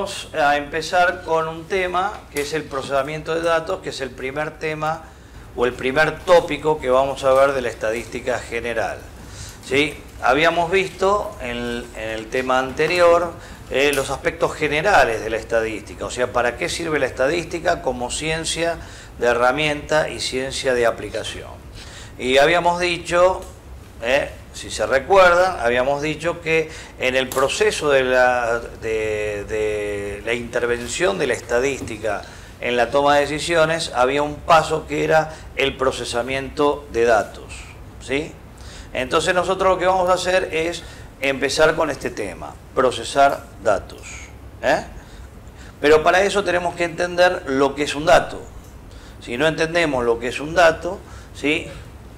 vamos a empezar con un tema que es el procesamiento de datos, que es el primer tema o el primer tópico que vamos a ver de la estadística general. ¿Sí? Habíamos visto en el tema anterior los aspectos generales de la estadística, o sea, para qué sirve la estadística como ciencia de herramienta y ciencia de aplicación. Y habíamos dicho, si se recuerdan, habíamos dicho que en el proceso de la intervención de la estadística en la toma de decisiones había un paso que era el procesamiento de datos, ¿sí? Entonces nosotros lo que vamos a hacer es empezar con este tema, procesar datos, Pero para eso tenemos que entender lo que es un dato. Si no entendemos lo que es un dato, ¿sí?,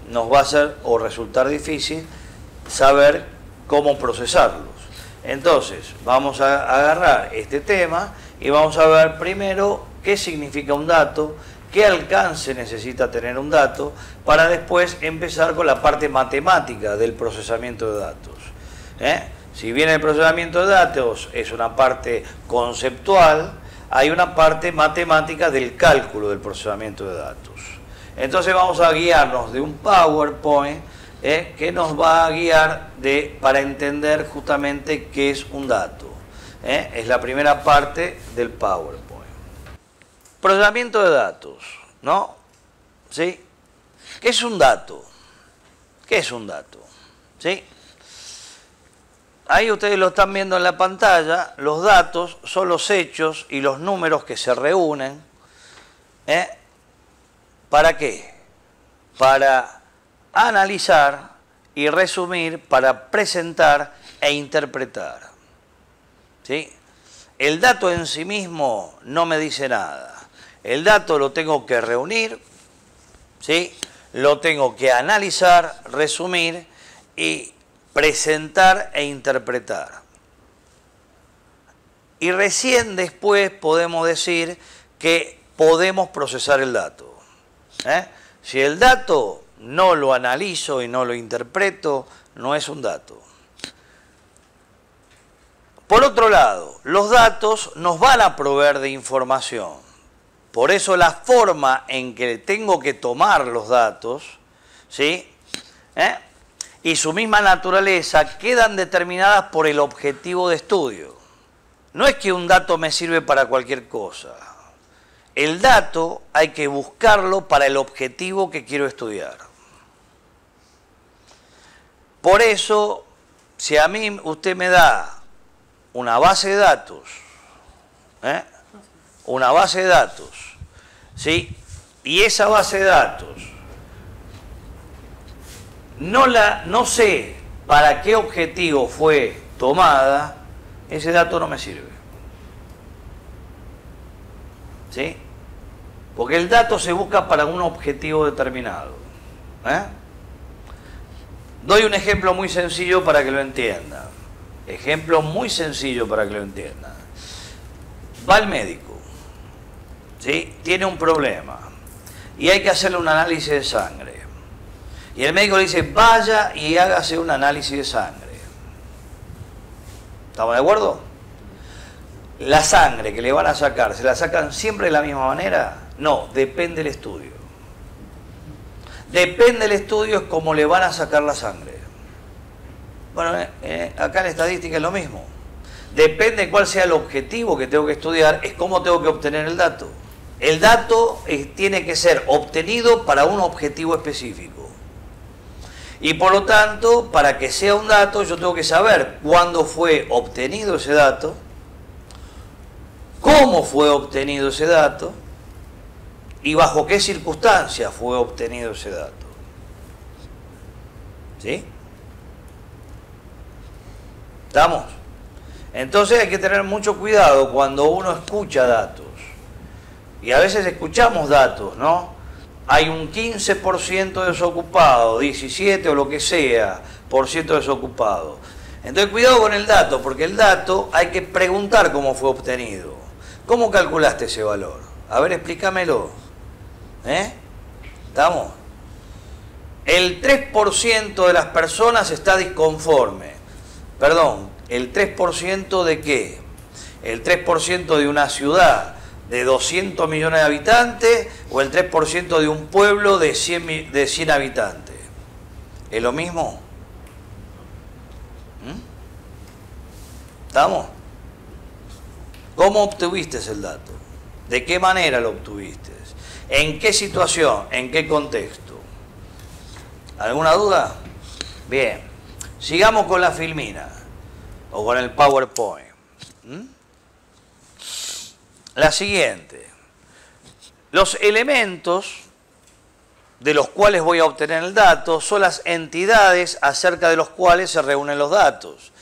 nos va a ser o resultar difícil saber cómo procesarlos. Entonces, vamos a agarrar este tema y vamos a ver primero qué significa un dato, qué alcance necesita tener un dato, para después empezar con la parte matemática del procesamiento de datos. Si bien el procesamiento de datos es una parte conceptual, hay una parte matemática del cálculo del procesamiento de datos. Entonces vamos a guiarnos de un PowerPoint que nos va a guiar para entender justamente qué es un dato. Es la primera parte del PowerPoint. Procesamiento de datos, ¿no? ¿Sí? ¿Qué es un dato? ¿Qué es un dato? ¿Sí? Ahí ustedes lo están viendo en la pantalla. Los datos son los hechos y los números que se reúnen. ¿Para qué? Para analizar y resumir, para presentar e interpretar. ¿Sí? El dato en sí mismo no me dice nada. El dato lo tengo que reunir, ¿sí?, lo tengo que analizar, resumir y presentar e interpretar. Y recién después podemos decir que podemos procesar el dato. Si el dato no lo analizo y no lo interpreto, no es un dato. Por otro lado, los datos nos van a proveer de información. Por eso la forma en que tengo que tomar los datos, ¿sí?, y su misma naturaleza quedan determinadas por el objetivo de estudio. No es que un dato me sirve para cualquier cosa. El dato hay que buscarlo para el objetivo que quiero estudiar. Por eso, si a mí usted me da una base de datos, una base de datos, ¿sí?, y esa base de datos no sé para qué objetivo fue tomada, ese dato no me sirve. ¿Sí? Porque el dato se busca para un objetivo determinado. Doy un ejemplo muy sencillo para que lo entiendan. Ejemplo muy sencillo para que lo entiendan. Va al médico, ¿sí?, tiene un problema y hay que hacerle un análisis de sangre. Y el médico le dice, vaya y hágase un análisis de sangre. ¿Estamos de acuerdo? La sangre que le van a sacar, ¿se la sacan siempre de la misma manera? No, depende del estudio. Depende del estudio es cómo le van a sacar la sangre. Bueno, acá en la estadística es lo mismo. Depende cuál sea el objetivo que tengo que estudiar, es cómo tengo que obtener el dato. El dato tiene que ser obtenido para un objetivo específico. Y por lo tanto, para que sea un dato, yo tengo que saber cuándo fue obtenido ese dato, cómo fue obtenido ese dato y bajo qué circunstancias fue obtenido ese dato. ¿Sí? ¿Estamos? Entonces hay que tener mucho cuidado cuando uno escucha datos. Y a veces escuchamos datos, ¿no? Hay un 15% desocupado, 17 o lo que sea, por ciento desocupado. Entonces cuidado con el dato, porque el dato hay que preguntar cómo fue obtenido. ¿Cómo calculaste ese valor? A ver, explícamelo. ¿Estamos? El 3% de las personas está disconforme. Perdón, ¿el 3% de qué? el 3% de una ciudad de 200 millones de habitantes o el 3% de un pueblo de 100 habitantes? ¿Es lo mismo? ¿Estamos? ¿Cómo obtuviste el dato? ¿De qué manera lo obtuviste? ¿En qué situación? ¿En qué contexto? ¿Alguna duda? Bien. Sigamos con la filmina o con el PowerPoint. La siguiente. Los elementos de los cuales voy a obtener el dato son las entidades acerca de los cuales se reúnen los datos.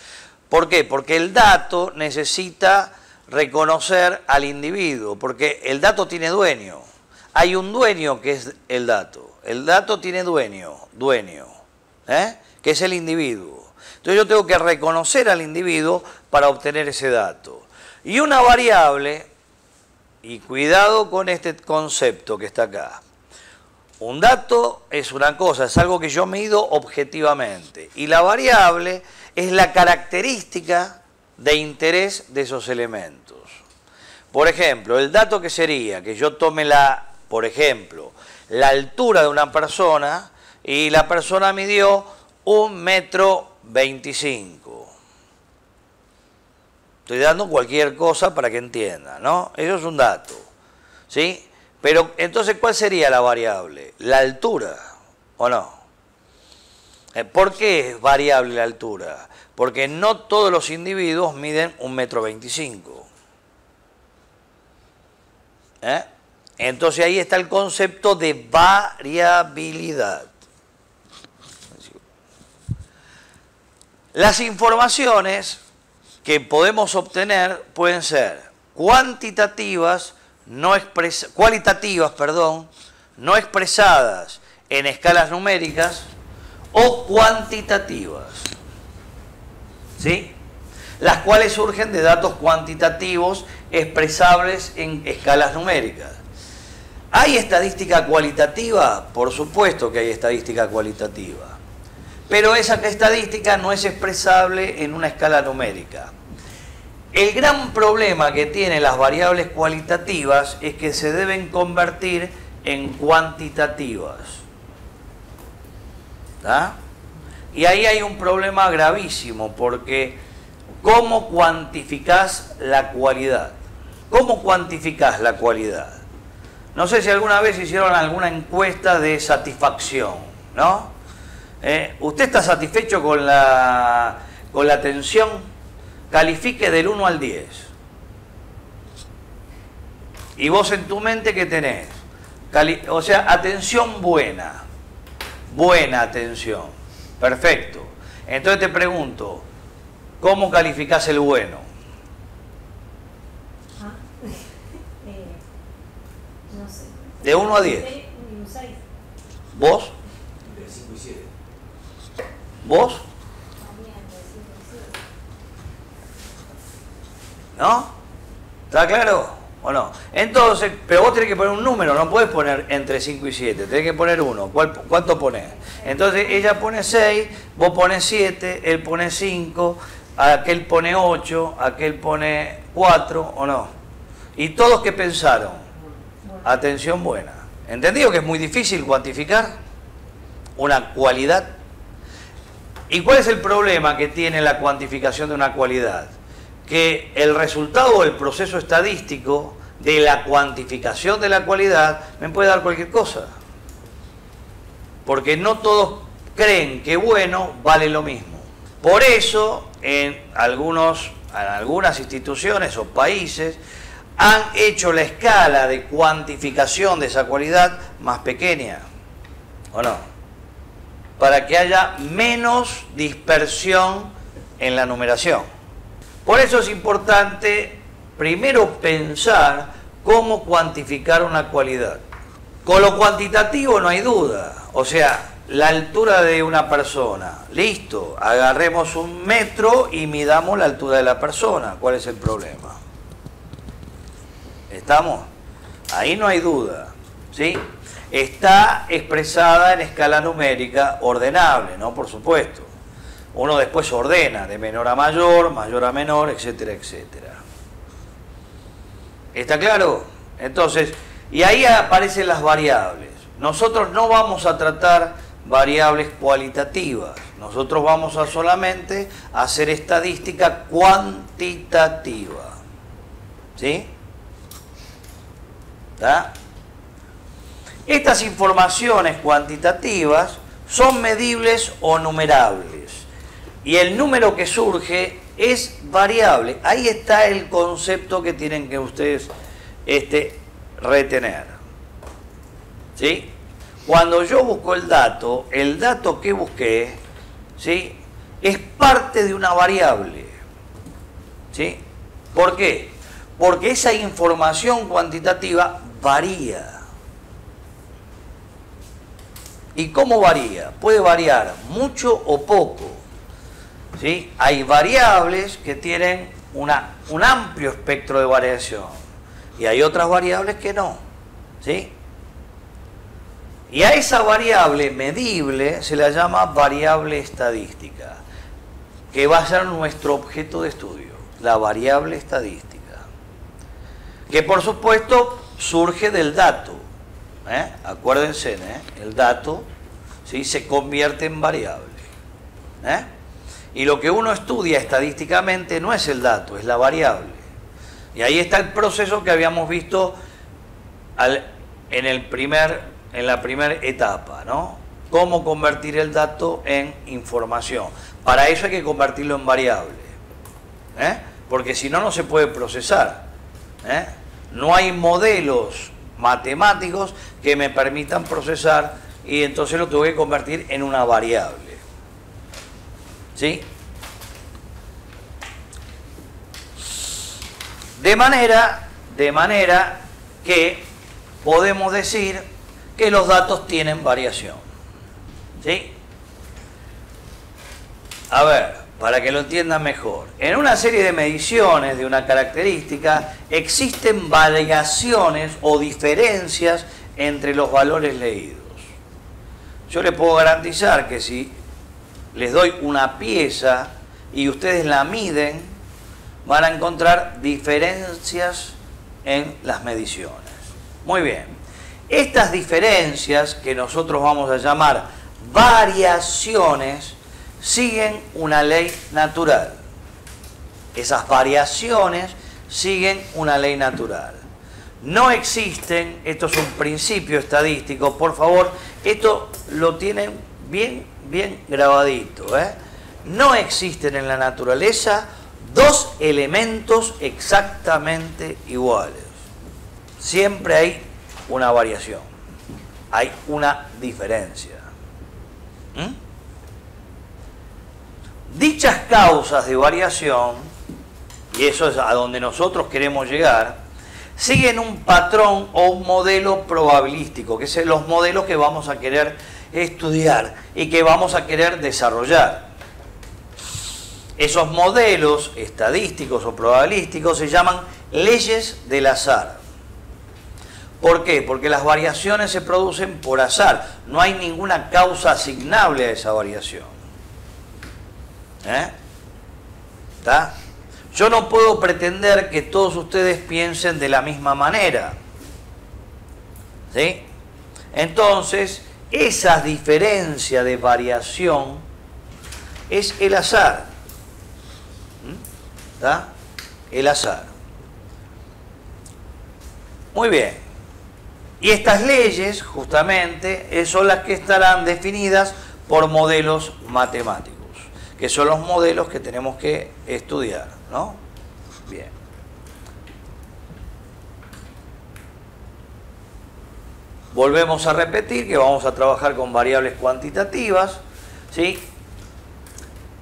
¿Por qué? Porque el dato necesita reconocer al individuo, porque el dato tiene dueño. Hay un dueño que es el dato. El dato tiene dueño, que es el individuo. Entonces yo tengo que reconocer al individuo para obtener ese dato. Y una variable, y cuidado con este concepto que está acá. Un dato es una cosa, es algo que yo mido objetivamente. Y la variable es la característica de interés de esos elementos. Por ejemplo, el dato que sería que yo tome por ejemplo, la altura de una persona y la persona midió 1,25 m. Estoy dando cualquier cosa para que entienda, ¿no? Eso es un dato, ¿sí? Pero entonces, ¿cuál sería la variable? La altura, ¿o no? ¿Por qué es variable la altura? Porque no todos los individuos miden 1,25 m. Entonces ahí está el concepto de variabilidad. Las informaciones que podemos obtener pueden ser cualitativas, no expresadas en escalas numéricas, o cuantitativas, ¿sí? Las cuales surgen de datos cuantitativos expresables en escalas numéricas. ¿Hay estadística cualitativa? Por supuesto que hay estadística cualitativa. Pero esa estadística no es expresable en una escala numérica. El gran problema que tienen las variables cualitativas es que se deben convertir en cuantitativas. ¿Tá? Y ahí hay un problema gravísimo, porque ¿cómo cuantificás la cualidad? ¿Cómo cuantificás la cualidad? No sé si alguna vez hicieron alguna encuesta de satisfacción, ¿no? ¿Usted está satisfecho con la atención? Califique del 1 al 10. Y vos en tu mente, ¿qué tenés? O sea, atención buena. Buena atención. Perfecto. Entonces te pregunto, ¿cómo calificás el bueno? No sé. De 1 a 10. Un 6. ¿Vos? Entre 5 y 7. ¿Vos? ¿No? ¿Está claro o no? Entonces, pero vos tenés que poner un número, no podés poner entre 5 y 7, tenés que poner uno. ¿Cuánto ponés? Entonces ella pone 6, vos pones 7, él pone 5, aquel pone 8, aquel pone 4, ¿o no? ¿Y todos qué pensaron? Atención buena. ¿Entendido que es muy difícil cuantificar una cualidad? ¿Y cuál es el problema que tiene la cuantificación de una cualidad? Que el resultado del proceso estadístico de la cuantificación de la cualidad me puede dar cualquier cosa. Porque no todos creen que bueno vale lo mismo. Por eso, en algunas instituciones o países han hecho la escala de cuantificación de esa cualidad más pequeña, ¿o no? Para que haya menos dispersión en la numeración. Por eso es importante primero pensar cómo cuantificar una cualidad. Con lo cuantitativo no hay duda, o sea, la altura de una persona. Listo, agarremos 1 metro y midamos la altura de la persona. ¿Cuál es el problema? ¿Estamos? Ahí no hay duda, ¿sí? Está expresada en escala numérica ordenable, ¿no? Por supuesto. Uno después ordena de menor a mayor, mayor a menor, etcétera, etcétera. ¿Está claro? Entonces, y ahí aparecen las variables. Nosotros no vamos a tratar variables cualitativas. Nosotros vamos a solamente hacer estadística cuantitativa. ¿Sí? ¿Está? Estas informaciones cuantitativas son medibles o numerables. Y el número que surge es variable. Ahí está el concepto que tienen que ustedes retener. ¿Sí? Cuando yo busco el dato que busqué, ¿sí?, es parte de una variable. ¿Sí? ¿Por qué? Porque esa información cuantitativa varía. ¿Y cómo varía? Puede variar mucho o poco. ¿Sí? Hay variables que tienen un amplio espectro de variación y hay otras variables que no. ¿Sí? Y a esa variable medible se la llama variable estadística, que va a ser nuestro objeto de estudio, la variable estadística, que por supuesto surge del dato. Acuérdense, el dato, ¿sí?, se convierte en variable. Y lo que uno estudia estadísticamente no es el dato, es la variable. Y ahí está el proceso que habíamos visto en la primera etapa, ¿no? Cómo convertir el dato en información. Para eso hay que convertirlo en variable. Porque si no, no se puede procesar. No hay modelos matemáticos que me permitan procesar y entonces lo tengo que convertir en una variable. ¿Sí? De manera que podemos decir que los datos tienen variación. ¿Sí? A ver, para que lo entiendan mejor. En una serie de mediciones de una característica existen variaciones o diferencias entre los valores leídos. Yo les puedo garantizar que si les doy una pieza y ustedes la miden, van a encontrar diferencias en las mediciones. Muy bien. Estas diferencias, que nosotros vamos a llamar variaciones, siguen una ley natural. Esas variaciones siguen una ley natural. No existen, esto es un principio estadístico, por favor, esto lo tienen bien grabadito. No existen en la naturaleza dos elementos exactamente iguales. Siempre hay una variación, hay una diferencia. Dichas causas de variación, y eso es a donde nosotros queremos llegar, siguen un patrón o un modelo probabilístico, que son los modelos que vamos a querer estudiar y que vamos a querer desarrollar. Esos modelos estadísticos o probabilísticos se llaman leyes del azar. ¿Por qué? Porque las variaciones se producen por azar. No hay ninguna causa asignable a esa variación. ¿Está? Yo no puedo pretender que todos ustedes piensen de la misma manera. ¿Sí? Entonces, esa diferencia de variación es el azar. ¿Está? El azar. Muy bien. Y estas leyes, justamente, son las que estarán definidas por modelos matemáticos, que son los modelos que tenemos que estudiar, ¿no? Bien. Volvemos a repetir que vamos a trabajar con variables cuantitativas, ¿sí?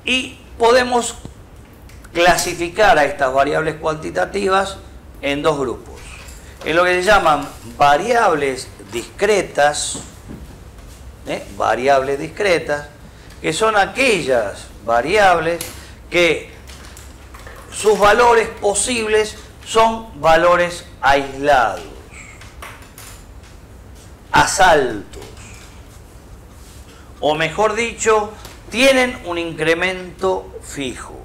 Y podemos clasificar a estas variables cuantitativas en dos grupos. En lo que se llaman variables discretas, variables discretas, que son aquellas variables que sus valores posibles son valores aislados, asaltos, o mejor dicho, tienen un incremento fijo.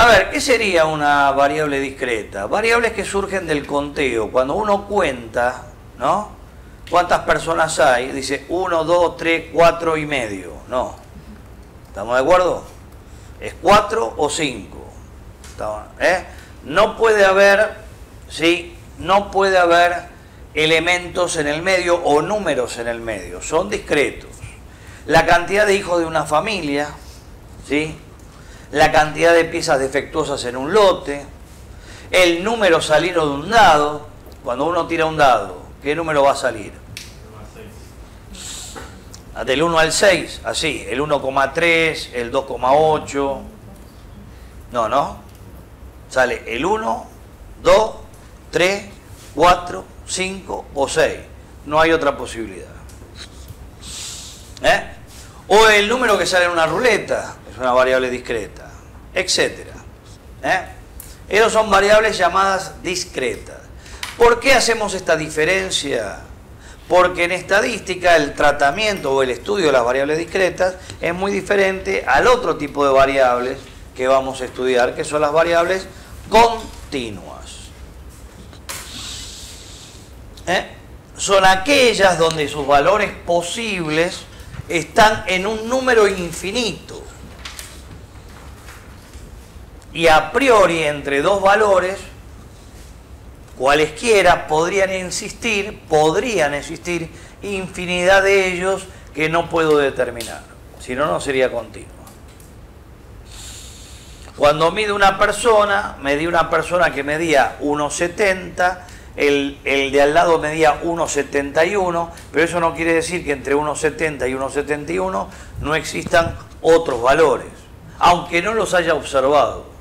A ver, ¿qué sería una variable discreta? Variables que surgen del conteo. Cuando uno cuenta, ¿no? ¿Cuántas personas hay? Dice 1, 2, 3, 4 y medio. No. ¿Estamos de acuerdo? ¿Es 4 o 5? No puede haber, ¿sí? No puede haber elementos en el medio o números en el medio. Son discretos. La cantidad de hijos de una familia, ¿sí? La cantidad de piezas defectuosas en un lote, el número salido de un dado. Cuando uno tira un dado, ¿qué número va a salir? Del 1 al 6, así, el 1,3, el 2,8. No. Sale el 1, 2, 3, 4, 5 o 6. No hay otra posibilidad. O el número que sale en una ruleta, es una variable discreta, etcétera. Esas son variables llamadas discretas. ¿Por qué hacemos esta diferencia? Porque en estadística el tratamiento o el estudio de las variables discretas es muy diferente al otro tipo de variables que vamos a estudiar, que son las variables continuas. Son aquellas donde sus valores posibles están en un número infinito. Y a priori entre dos valores, cualesquiera, podrían existir infinidad de ellos que no puedo determinar. Si no, no sería continua. Cuando mido una persona, medí una persona que medía 1,70, el de al lado medía 1,71, pero eso no quiere decir que entre 1,70 y 1,71 no existan otros valores, aunque no los haya observado.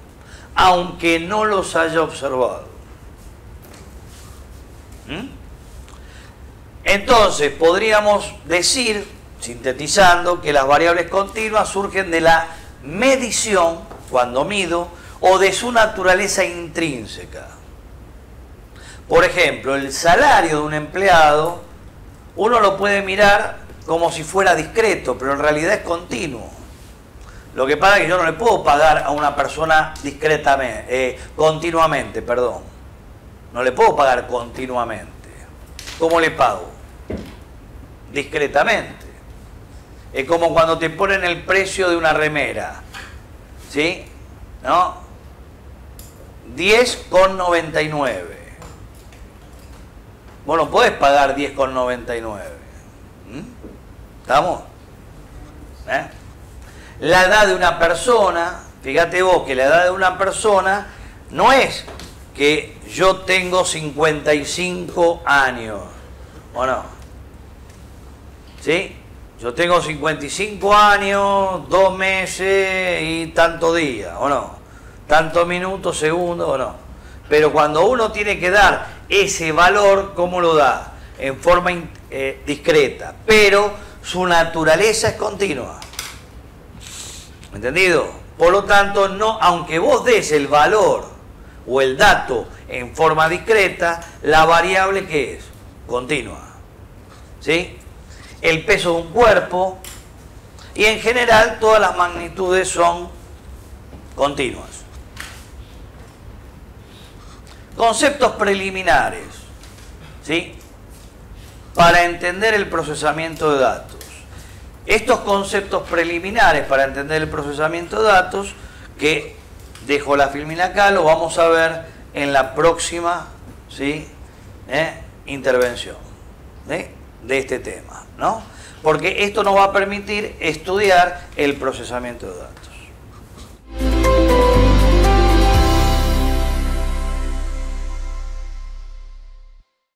Entonces, podríamos decir, sintetizando, que las variables continuas surgen de la medición, cuando mido, o de su naturaleza intrínseca. Por ejemplo, el salario de un empleado, uno lo puede mirar como si fuera discreto, pero en realidad es continuo. Lo que pasa es que yo no le puedo pagar a una persona continuamente, perdón. No le puedo pagar continuamente. ¿Cómo le pago? Discretamente. Es como cuando te ponen el precio de una remera. ¿Sí? ¿No? 10,99. Vos no podés pagar 10,99. ¿Estamos? La edad de una persona, fíjate vos que la edad de una persona no es que yo tengo 55 años, ¿o no? ¿Sí? Yo tengo 55 años, 2 meses y tantos días, ¿o no? Tantos minutos, segundos, ¿o no? Pero cuando uno tiene que dar ese valor, ¿cómo lo da? En forma discreta, pero su naturaleza es continua. ¿Entendido? Por lo tanto, no, aunque vos des el valor o el dato en forma discreta, la variable ¿qué es? Continua. ¿Sí? El peso de un cuerpo y en general todas las magnitudes son continuas. Conceptos preliminares, ¿sí? Para entender el procesamiento de datos. Estos conceptos preliminares para entender el procesamiento de datos, que dejo la filmina acá, lo vamos a ver en la próxima, ¿sí? Intervención de este tema, ¿no? Porque esto nos va a permitir estudiar el procesamiento de datos.